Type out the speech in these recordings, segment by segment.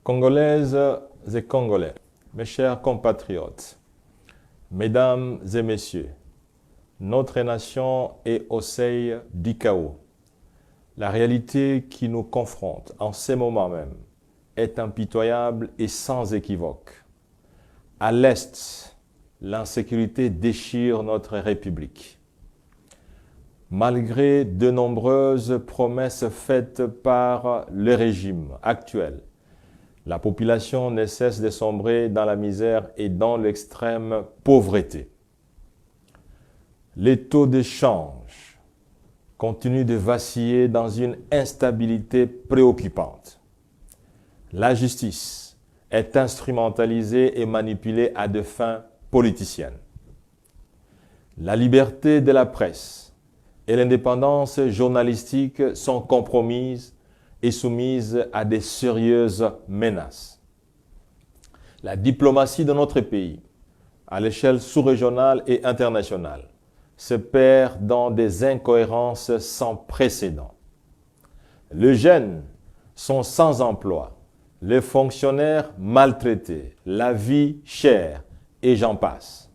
Congolaises et Congolais, mes chers compatriotes, mesdames et messieurs, notre nation est au seuil du chaos. La réalité qui nous confronte en ces moments même est impitoyable et sans équivoque. À l'Est, l'insécurité déchire notre République. Malgré de nombreuses promesses faites par le régime actuel, la population ne cesse de sombrer dans la misère et dans l'extrême pauvreté. Les taux de change continuent de vaciller dans une instabilité préoccupante. La justice est instrumentalisée et manipulée à des fins politiciennes. La liberté de la presse et l'indépendance journalistique sont compromises et soumises à des sérieuses menaces. La diplomatie de notre pays, à l'échelle sous-régionale et internationale, se perd dans des incohérences sans précédent. Les jeunes sont sans emploi, les fonctionnaires maltraités, la vie chère, et j'en passe.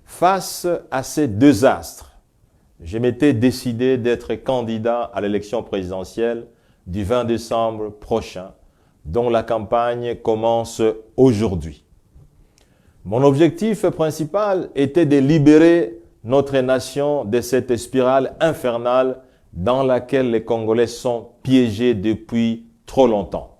Face à ces deux astres, je m'étais décidé d'être candidat à l'élection présidentielle du 20 décembre prochain, dont la campagne commence aujourd'hui. Mon objectif principal était de libérer notre nation de cette spirale infernale dans laquelle les Congolais sont piégés depuis trop longtemps.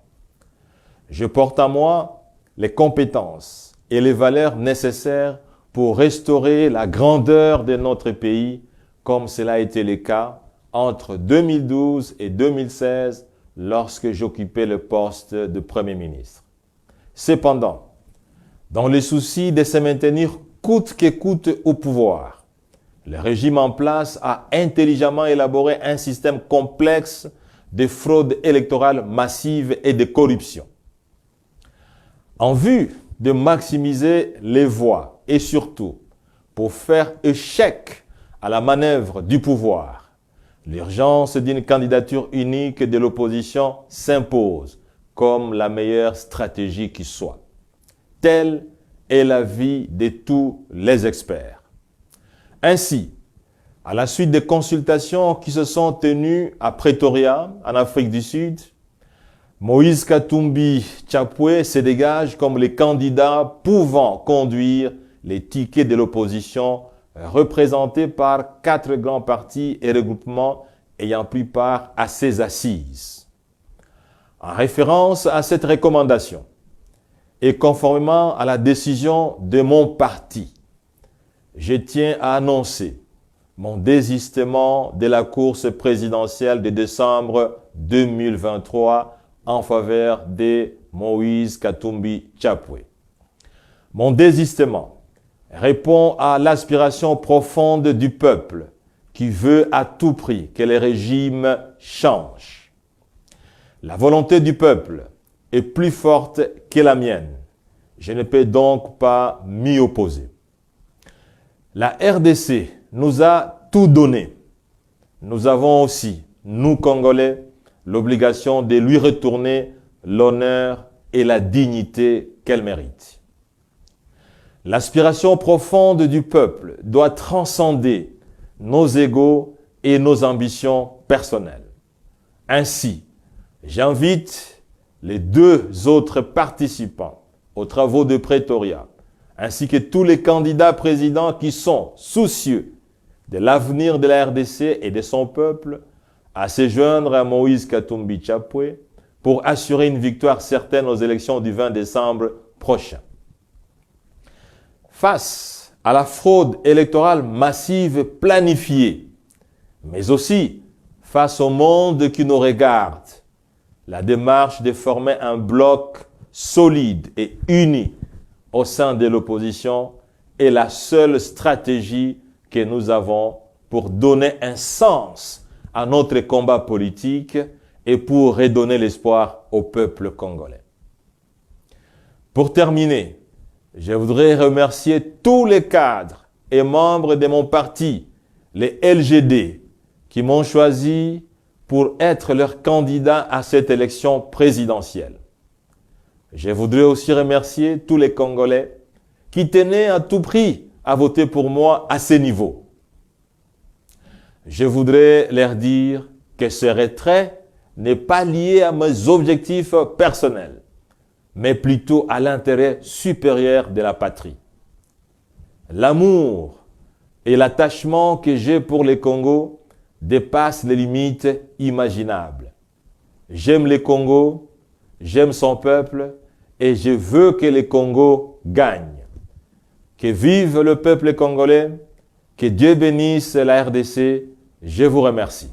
Je porte à moi les compétences et les valeurs nécessaires pour restaurer la grandeur de notre pays, comme cela a été le cas entre 2012 et 2016, lorsque j'occupais le poste de Premier ministre. Cependant, dans le souci de se maintenir coûte que coûte au pouvoir, le régime en place a intelligemment élaboré un système complexe de fraude électorale massive et de corruption. En vue de maximiser les voix et surtout pour faire échec à la manœuvre du pouvoir, l'urgence d'une candidature unique de l'opposition s'impose comme la meilleure stratégie qui soit. Telle est l'avis de tous les experts. Ainsi, à la suite des consultations qui se sont tenues à Pretoria, en Afrique du Sud, Moïse Katumbi Tchapwe se dégage comme le candidat pouvant conduire les tickets de l'opposition représentés par 4 grands partis et regroupements ayant pris part à ces assises. En référence à cette recommandation et conformément à la décision de mon parti, je tiens à annoncer mon désistement de la course présidentielle de décembre 2023 en faveur de Moïse Katumbi Tchapwe. Mon désistement répond à l'aspiration profonde du peuple qui veut à tout prix que le régime change. La volonté du peuple est plus forte que la mienne. Je ne peux donc pas m'y opposer. La RDC nous a tout donné. Nous avons aussi, nous Congolais, l'obligation de lui retourner l'honneur et la dignité qu'elle mérite. L'aspiration profonde du peuple doit transcender nos égos et nos ambitions personnelles. Ainsi, j'invite les 2 autres participants aux travaux de Pretoria, ainsi que tous les candidats présidents qui sont soucieux de l'avenir de la RDC et de son peuple, à se joindre à Moïse Katumbi Tchapwe pour assurer une victoire certaine aux élections du 20 décembre prochain. Face à la fraude électorale massive planifiée, mais aussi face au monde qui nous regarde, la démarche de former un bloc solide et uni au sein de l'opposition est la seule stratégie que nous avons pour donner un sens à notre combat politique et pour redonner l'espoir au peuple congolais. Pour terminer, je voudrais remercier tous les cadres et membres de mon parti, les LGD, qui m'ont choisi pour être leur candidat à cette élection présidentielle. Je voudrais aussi remercier tous les Congolais qui tenaient à tout prix à voter pour moi à ce niveau. Je voudrais leur dire que ce retrait n'est pas lié à mes objectifs personnels, mais plutôt à l'intérêt supérieur de la patrie. L'amour et l'attachement que j'ai pour le Congo dépassent les limites imaginables. J'aime le Congo, j'aime son peuple et je veux que le Congo gagne. Que vive le peuple congolais, que Dieu bénisse la RDC. Je vous remercie.